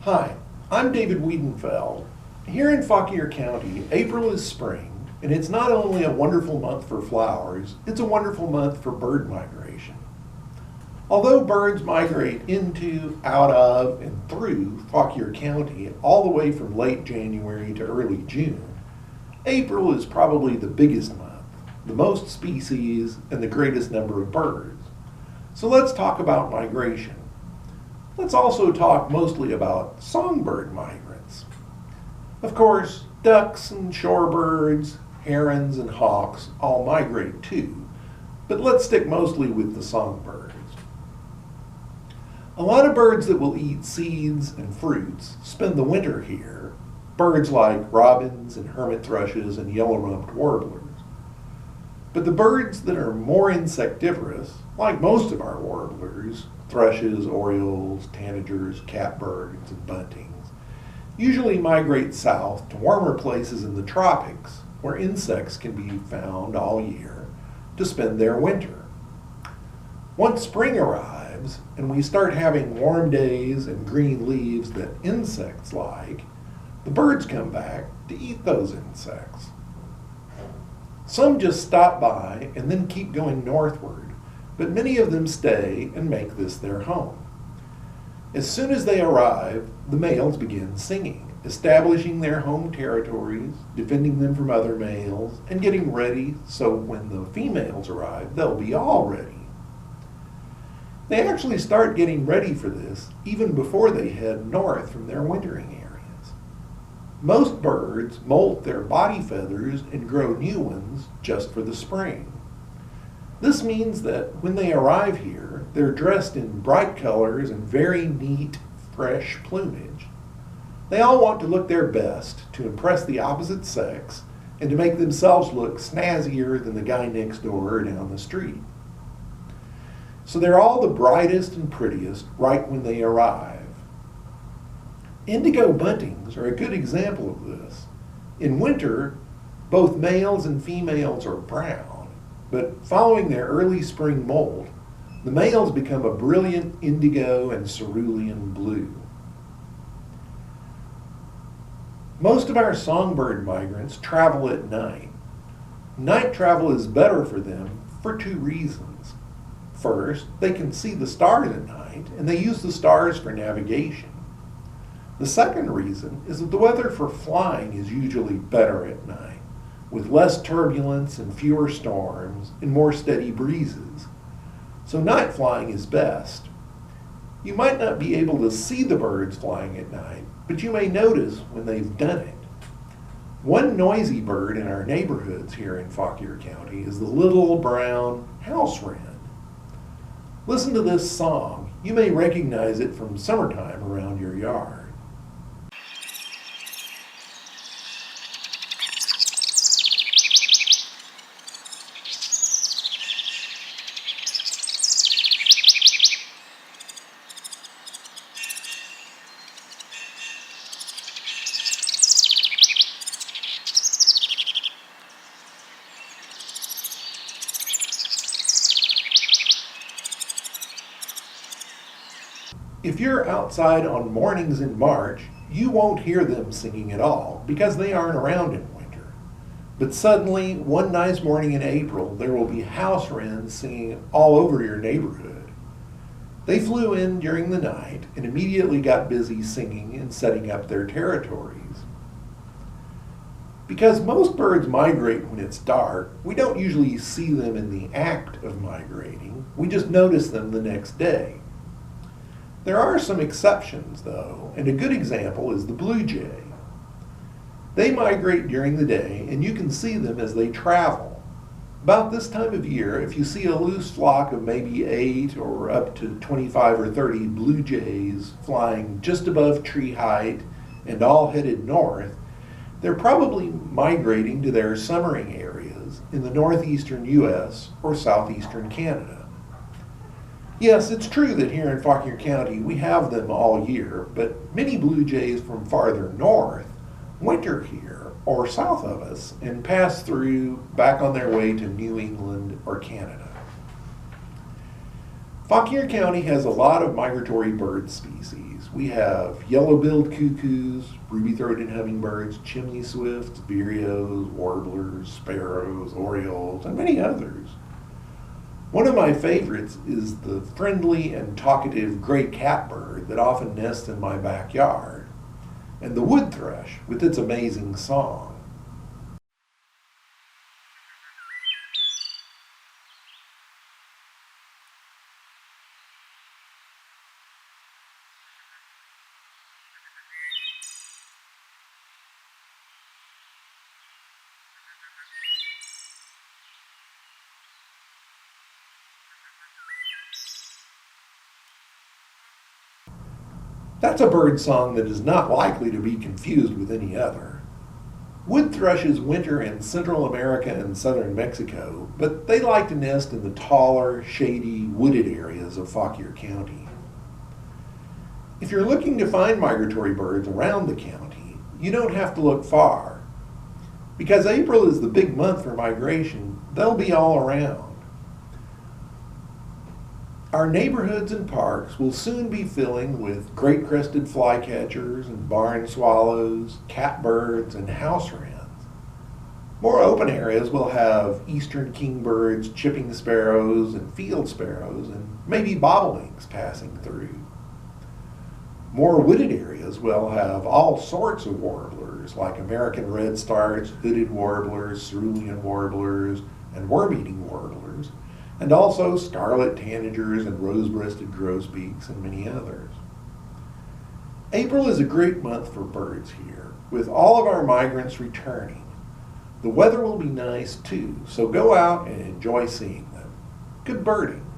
Hi, I'm David Wiedenfeld. Here in Fauquier County, April is spring, and it's not only a wonderful month for flowers, it's a wonderful month for bird migration. Although birds migrate into, out of, and through Fauquier County all the way from late January to early June, April is probably the biggest month, the most species, and the greatest number of birds. So let's talk about migration. Let's also talk mostly about songbird migrants. Of course, ducks and shorebirds, herons and hawks all migrate too, but let's stick mostly with the songbirds. A lot of birds that will eat seeds and fruits spend the winter here, birds like robins and hermit thrushes and yellow-rumped warblers. But the birds that are more insectivorous, like most of our warblers, thrushes, orioles, tanagers, catbirds, and buntings, usually migrate south to warmer places in the tropics where insects can be found all year to spend their winter. Once spring arrives and we start having warm days and green leaves that insects like, the birds come back to eat those insects. Some just stop by and then keep going northward, but many of them stay and make this their home. As soon as they arrive, the males begin singing, establishing their home territories, defending them from other males, and getting ready so when the females arrive, they'll be all ready. They actually start getting ready for this even before they head north from their wintering areas. Most birds molt their body feathers and grow new ones just for the spring. This means that when they arrive here, they're dressed in bright colors and very neat, fresh plumage. They all want to look their best to impress the opposite sex and to make themselves look snazzier than the guy next door or down the street. So they're all the brightest and prettiest right when they arrive. Indigo buntings are a good example of this. In winter, both males and females are brown, but following their early spring molt, the males become a brilliant indigo and cerulean blue. Most of our songbird migrants travel at night. Night travel is better for them for two reasons. First, they can see the stars at night, and they use the stars for navigation. The second reason is that the weather for flying is usually better at night, with less turbulence and fewer storms and more steady breezes. So night flying is best. You might not be able to see the birds flying at night, but you may notice when they've done it. One noisy bird in our neighborhoods here in Fauquier County is the little brown house wren. Listen to this song. You may recognize it from summertime around your yard. If you're outside on mornings in March, you won't hear them singing at all because they aren't around in winter. But suddenly, one nice morning in April, there will be house wrens singing all over your neighborhood. They flew in during the night and immediately got busy singing and setting up their territories. Because most birds migrate when it's dark, we don't usually see them in the act of migrating. We just notice them the next day. There are some exceptions, though, and a good example is the blue jay. They migrate during the day, and you can see them as they travel. About this time of year, if you see a loose flock of maybe 8 or up to 25 or 30 blue jays flying just above tree height and all headed north, they're probably migrating to their summering areas in the northeastern U.S. or southeastern Canada. Yes, it's true that here in Fauquier County we have them all year, but many blue jays from farther north winter here or south of us and pass through back on their way to New England or Canada. Fauquier County has a lot of migratory bird species. we have yellow-billed cuckoos, ruby-throated hummingbirds, chimney swifts, vireos, warblers, sparrows, orioles, and many others. One of my favorites is the friendly and talkative gray catbird that often nests in my backyard, and the wood thrush with its amazing song. That's a bird song that is not likely to be confused with any other. Wood thrushes winter in Central America and southern Mexico, but they like to nest in the taller, shady, wooded areas of Fauquier County. If you're looking to find migratory birds around the county, you don't have to look far. Because April is the big month for migration, they'll be all around. Our neighborhoods and parks will soon be filling with great-crested flycatchers and barn swallows, catbirds, and house wrens. More open areas will have eastern kingbirds, chipping sparrows, and field sparrows, and maybe bobolinks passing through. More wooded areas will have all sorts of warblers, like American redstarts, hooded warblers, cerulean warblers, and worm-eating warblers, and also scarlet tanagers and rose-breasted grosbeaks and many others. April is a great month for birds here, with all of our migrants returning. The weather will be nice too, so go out and enjoy seeing them. Good birding.